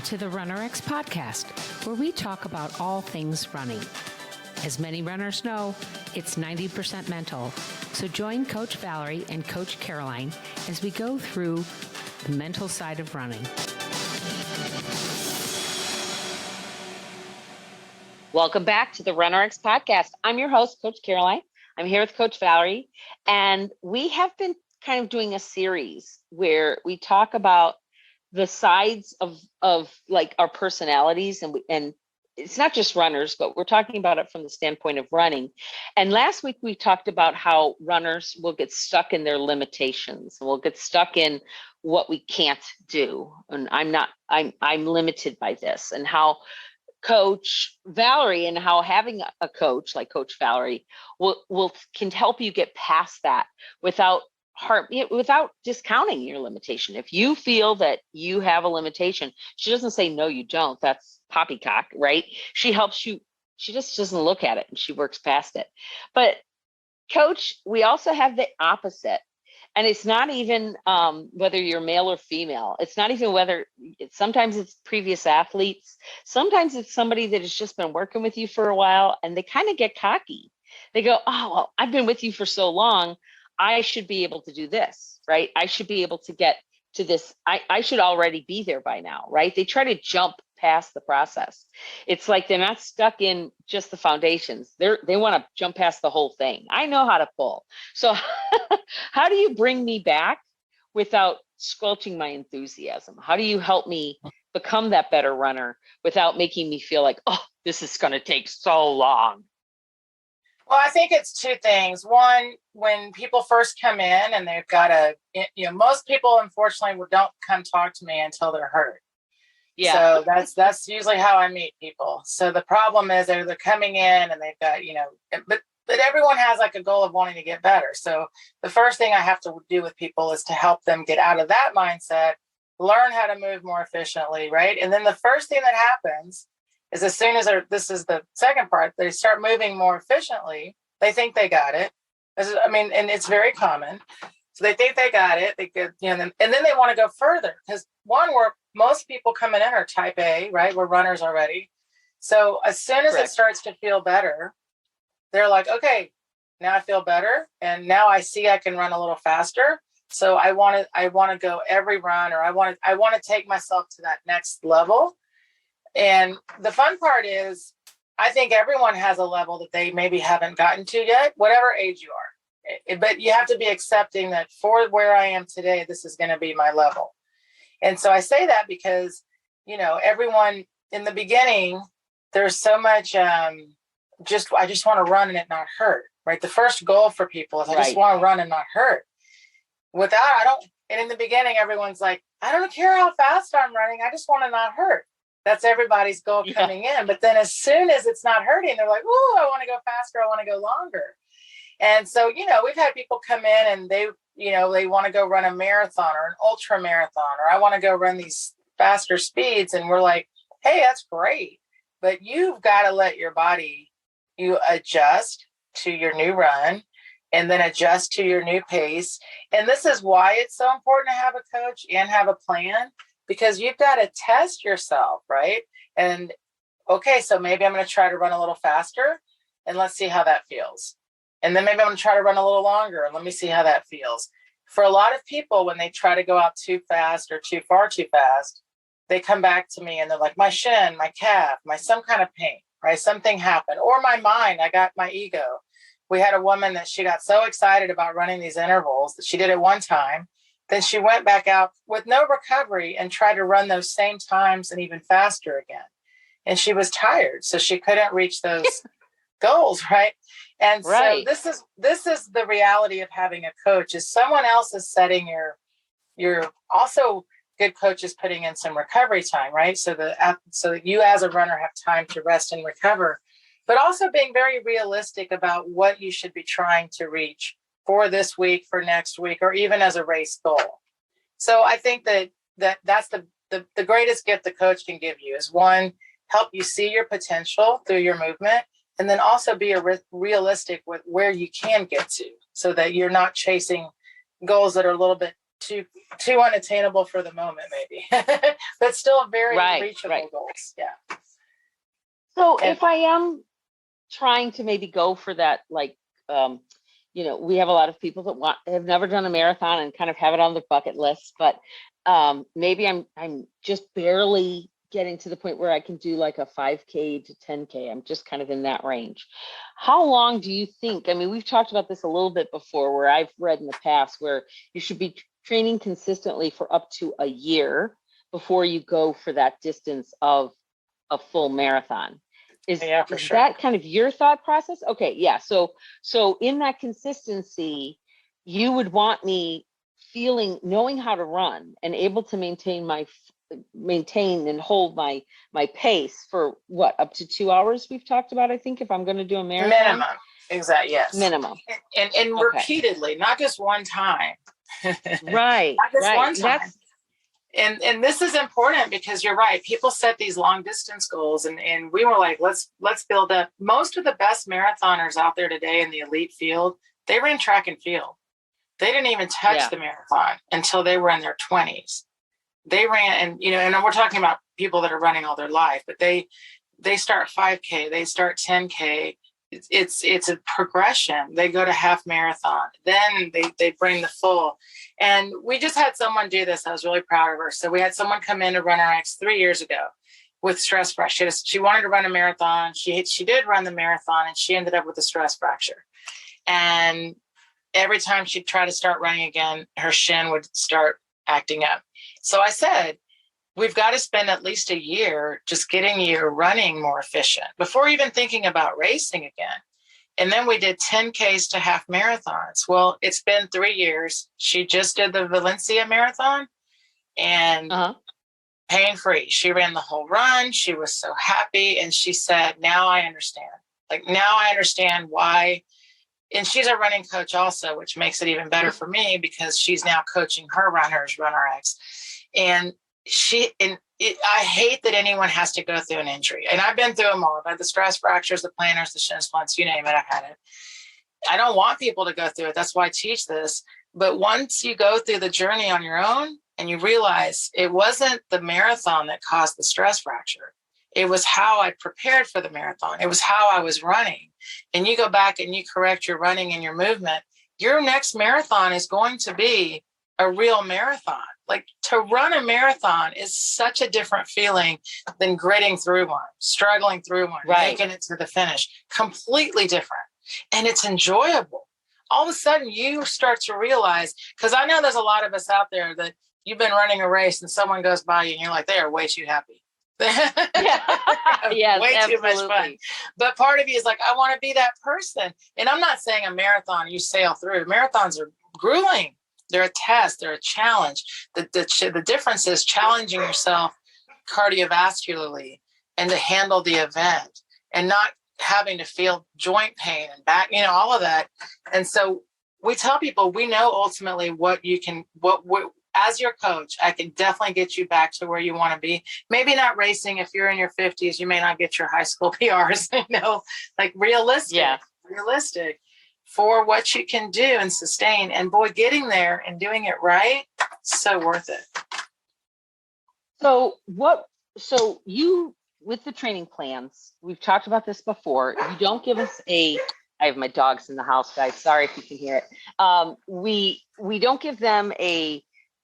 to the RunnerX podcast, where we talk about all things running. As many runners know, it's 90% mental. So join Coach Valerie and Coach Caroline as we go through the mental side of running. Welcome back to the RunnerX podcast. I'm your host, Coach Caroline. I'm here with Coach Valerie, and we have been kind of doing a series where we talk about the sides of like our personalities, and it's not just runners, but we're talking about it from the standpoint of running. And last week we talked about how runners will get stuck in their limitations, and we'll get stuck in what we can't do. And I'm limited by this, and how Coach Valerie and how having a coach like Coach Valerie can help you get past that without discounting your limitation. If you feel that you have a limitation, she doesn't say, no, you don't. That's poppycock, right? She helps you. She just doesn't look at it and she works past it. But Coach, we also have the opposite. And it's not even whether you're male or female. It's not even sometimes it's previous athletes. Sometimes it's somebody that has just been working with you for a while and they kind of get cocky. They go, oh, well, I've been with you for so long. I should be able to do this, right? I should be able to get to this. I should already be there by now, right? They try to jump past the process. It's like they're not stuck in just the foundations. They want to jump past the whole thing. I know how to pull. So how do you bring me back without squelching my enthusiasm? How do you help me become that better runner without making me feel like, oh, this is going to take so long? Well, I think it's two things. One, when people first come in and they've got most people, unfortunately, don't come talk to me until they're hurt. Yeah. So that's usually how I meet people. So the problem is they're coming in and they've got, but everyone has like a goal of wanting to get better. So the first thing I have to do with people is to help them get out of that mindset, learn how to move more efficiently, right? And then the first thing that happens is as soon as this is the second part, they start moving more efficiently. They think they got it. And it's very common. So they think they got it. They get, and then they want to go further because where most people coming in are type A, right? We're runners already. So as soon as it starts to feel better, they're like, okay, now I feel better. And now I see I can run a little faster. So I want to go every run, or I want to take myself to that next level. And the fun part is, I think everyone has a level that they maybe haven't gotten to yet, whatever age you are. But you have to be accepting that for where I am today, this is going to be my level. And so I say that because, everyone in the beginning, there's so much, I just want to run and it not hurt, right? The first goal for people is I just want to run and not hurt. And in the beginning, everyone's like, I don't care how fast I'm running. I just want to not hurt. That's everybody's goal coming in. But then as soon as it's not hurting, they're like, oh, I want to go faster. I want to go longer. And so, we've had people come in and they want to go run a marathon or an ultra marathon, or I want to go run these faster speeds. And we're like, hey, that's great. But you've got to let your body, you adjust to your new run and then adjust to your new pace. And this is why it's so important to have a coach and have a plan, because you've got to test yourself, right? And okay, so maybe I'm going to try to run a little faster and let's see how that feels. And then maybe I'm going to try to run a little longer and let me see how that feels. For a lot of people, when they try to go out too fast or too far too fast, they come back to me and they're like, my shin, my calf, some kind of pain, right? Something happened. Or my mind, I got my ego. We had a woman that she got so excited about running these intervals that she did it one time. Then she went back out with no recovery and tried to run those same times and even faster again. And she was tired, so she couldn't reach those goals, right? And so this is the reality of having a coach, is someone else is setting your also good coaches putting in some recovery time, right? So that you as a runner have time to rest and recover, but also being very realistic about what you should be trying to reach for this week, for next week, or even as a race goal. So I think that's the greatest gift the coach can give you is, one, help you see your potential through your movement, and then also be realistic with where you can get to, so that you're not chasing goals that are a little bit too unattainable for the moment, maybe, but still very reachable goals. Yeah. So if I am trying to maybe go for that, like, we have a lot of people that have never done a marathon and kind of have it on their bucket list, but maybe I'm just barely getting to the point where I can do like a 5K to 10K. I'm just kind of in that range. How long do you think? I mean, we've talked about this a little bit before, where I've read in the past where you should be training consistently for up to a year before you go for that distance of a full marathon. Is that kind of your thought process? Okay, yeah. So in that consistency, you would want me knowing how to run and able to maintain and hold my pace for what, up to 2 hours we've talked about, I think, if I'm going to do a marathon. Minimum. Exactly. Yes. Minimum. And repeatedly, not just one time. Right. Not just one time. And this is important because you're right. People set these long distance goals and we were like, let's build up. Most of the best marathoners out there today in the elite field, they ran track and field. They didn't even touch the marathon until they were in their 20s. They ran, and we're talking about people that are running all their life, but they start 5K, they start 10K. It's a progression. They go to half marathon, then they bring the full. And we just had someone do this. I was really proud of her. So we had someone come in to run our X 3 years ago with stress fracture. She wanted to run a marathon. She did run the marathon, and she ended up with a stress fracture. And every time she'd try to start running again, her shin would start acting up. So I said, we've got to spend at least a year just getting you running more efficient before even thinking about racing again. And then we did 10Ks to half marathons. Well, it's been 3 years. She just did the Valencia marathon and pain-free. She ran the whole run. She was so happy. And she said, now I understand. Now I understand why. And she's a running coach also, which makes it even better for me because she's now coaching her runners, RunRx. And I hate that anyone has to go through an injury. And I've been through them all. I've had the stress fractures, the planters, the shin splints, you name it, I've had it. I don't want people to go through it. That's why I teach this. But once you go through the journey on your own and you realize it wasn't the marathon that caused the stress fracture. It was how I prepared for the marathon. It was how I was running. And you go back and you correct your running and your movement. Your next marathon is going to be a real marathon. Like, to run a marathon is such a different feeling than gritting through one, struggling through one, making it to the finish. Completely different. And it's enjoyable. All of a sudden you start to realize, because I know there's a lot of us out there that you've been running a race and someone goes by you and you're like, they are way too happy. Yes, way absolutely. Too much fun. But part of you is like, I want to be that person. And I'm not saying a marathon you sail through. Marathons are grueling. They're a test. They're a challenge. The difference is challenging yourself cardiovascularly and to handle the event and not having to feel joint pain and back, all of that. And so we tell people, we know ultimately as your coach, I can definitely get you back to where you want to be. Maybe not racing. If you're in your 50s, you may not get your high school PRs, like realistic for what you can do and sustain. And boy, getting there and doing it right, so worth it. So you, with the training plans, we've talked about this before. You don't give us I have my dogs in the house, guys. Sorry if you can hear it. We don't give them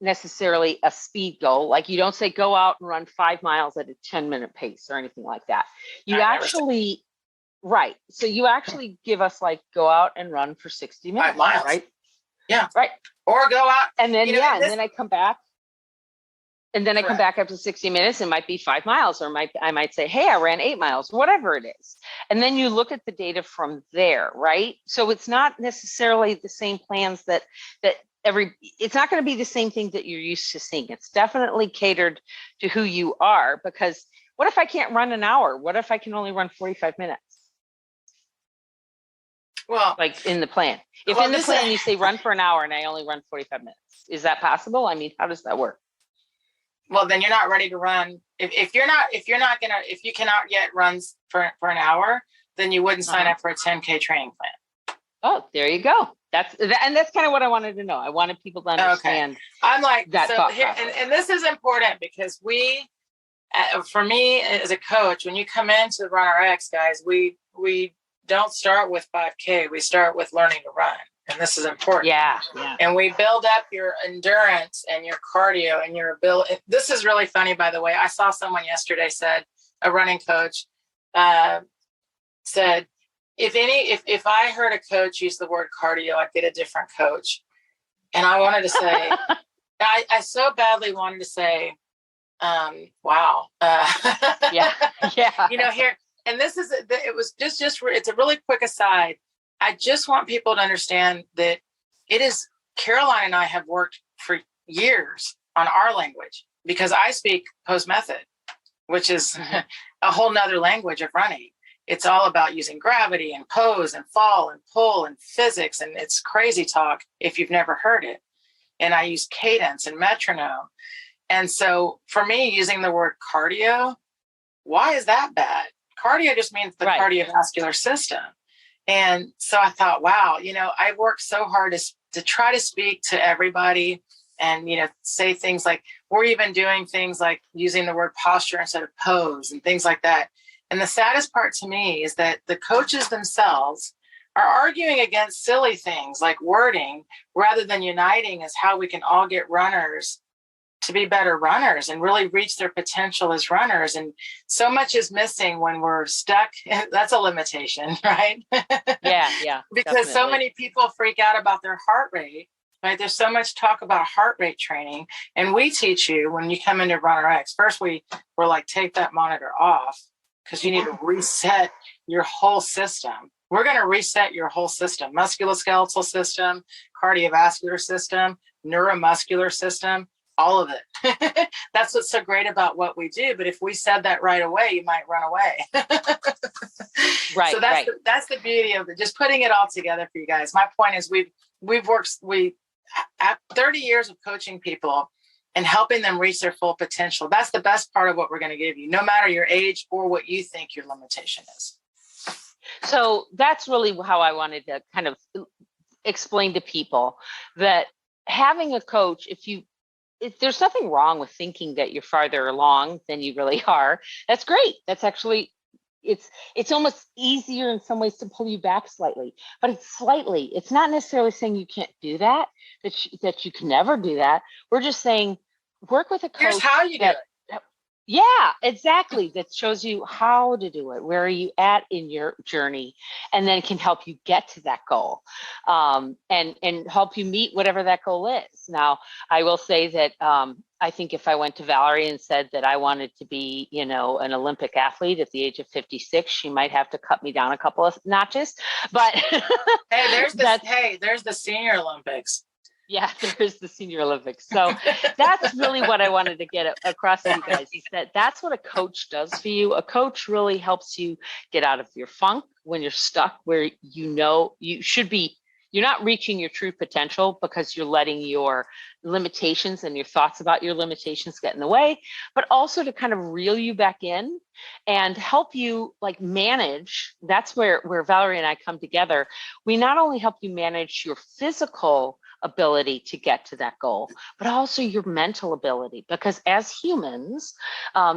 necessarily a speed goal. Like, you don't say go out and run 5 miles at a 10-minute pace or anything like that. Right. So you actually give us go out and run for 60 minutes. 5 miles. Right. Yeah. Right. Or go out. And then, and then I come back. And then I come back after 60 minutes. It might be 5 miles, or I might say, hey, I ran 8 miles, whatever it is. And then you look at the data from there. Right. So it's not necessarily the same plans it's not going to be the same thing that you're used to seeing. It's definitely catered to who you are, because what if I can't run an hour? What if I can only run 45 minutes? Well, in the plan. If in the plan you say run for an hour and I only run 45 minutes, is that possible? I mean, how does that work? Well, then you're not ready to run. If you cannot yet run for an hour, then you wouldn't sign up for a 10K training plan. Oh, there you go. That's kind of what I wanted to know. I wanted people to understand. Okay. I'm like, that so here, and this is important because for me as a coach, when you come into the RunRx, guys, we don't start with 5K. We start with learning to run. And this is important. Yeah. And we build up your endurance and your cardio and your ability. This is really funny, by the way. I saw someone yesterday said, a running coach said, if I heard a coach use the word cardio, I'd get a different coach. And I wanted to say, I so badly wanted to say, wow. Yeah. Here, and this is, it was just, it's a really quick aside. I just want people to understand that Caroline and I have worked for years on our language because I speak post method, which is a whole nother language of running. It's all about using gravity and pose and fall and pull and physics. And it's crazy talk if you've never heard it. And I use cadence and metronome. And so for me, using the word cardio, why is that bad? Cardio just means the cardiovascular system. And so I thought, wow, I worked so hard to try to speak to everybody and, say things like, we're even doing things like using the word posture instead of pose and things like that. And the saddest part to me is that the coaches themselves are arguing against silly things like wording rather than uniting as how we can all get runners to be better runners and really reach their potential as runners. And so much is missing when we're stuck. That's a limitation, right? Yeah. Because definitely. so many people freak out about their heart rate, right? There's so much talk about heart rate training. And we teach you when you come into RunRx, first we're like, take that monitor off because you need to reset your whole system. We're going to reset your whole system, musculoskeletal system, cardiovascular system, neuromuscular system, all of it. That's what's so great about what we do. But if we said that right away, you might run away. Right. So that's the beauty of it. Just putting it all together for you guys. My point is we've worked 30 years of coaching people and helping them reach their full potential. That's the best part of what we're going to give you, no matter your age or what you think your limitation is. So that's really how I wanted to kind of explain to people that having a coach, if there's nothing wrong with thinking that you're farther along than you really are. That's great. That's actually, it's almost easier in some ways to pull you back slightly, but it's not necessarily saying you can't do that you can never do that. We're just saying, work with a coach. Here's how you do it. Yeah, exactly. That shows you how to do it. Where are you at in your journey? And then can help you get to that goal, and help you meet whatever that goal is. Now, I will say that I think if I went to Valerie and said that I wanted to be, an Olympic athlete at the age of 56, she might have to cut me down a couple of notches. But there's the Senior Olympics. Yeah, there's the Senior Olympics. So that's really what I wanted to get across to you guys, is that that's what a coach does for you. A coach really helps you get out of your funk when you're stuck where you should be. You're not reaching your true potential because you're letting your limitations and your thoughts about your limitations get in the way, but also to kind of reel you back in and help you manage. That's where Valerie and I come together. We not only help you manage your physical ability to get to that goal, but also your mental ability, because as humans,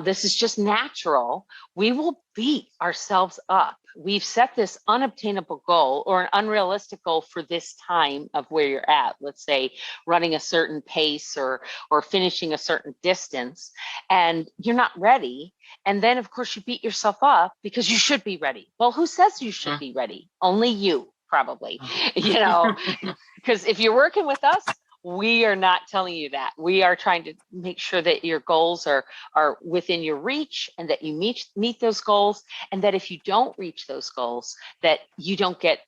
this is just natural. We will beat ourselves up. We've set this unobtainable goal or an unrealistic goal for this time of where you're at. Let's say running a certain pace or finishing a certain distance, and you're not ready. And then of course you beat yourself up because you should be ready. Well, who says you should be ready? Only you, probably, because if you're working with us, we are not telling you that. We are trying to make sure that your goals are within your reach and that you meet those goals, and that if you don't reach those goals, that you don't get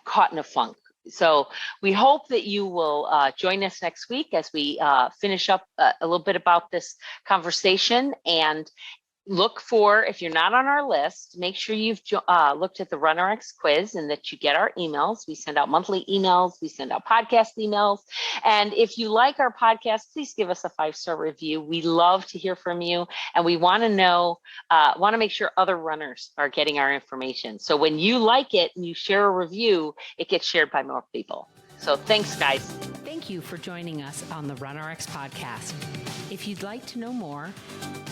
caught in a funk. So we hope that you will join us next week as we finish up a little bit about this conversation. And look for, if you're not on our list, make sure you've looked at the RunnerX quiz and that you get our emails. We send out monthly emails. We send out podcast emails. And if you like our podcast, please give us a 5-star review. We love to hear from you. And we want to know, want to make sure other runners are getting our information. So when you like it and you share a review, it gets shared by more people. So thanks, guys. Thank you for joining us on the RunnerX podcast. If you'd like to know more,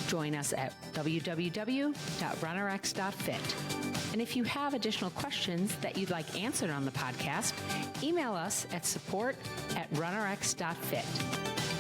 join us at www.runnerx.fit. And if you have additional questions that you'd like answered on the podcast, email us at support@runnerx.fit.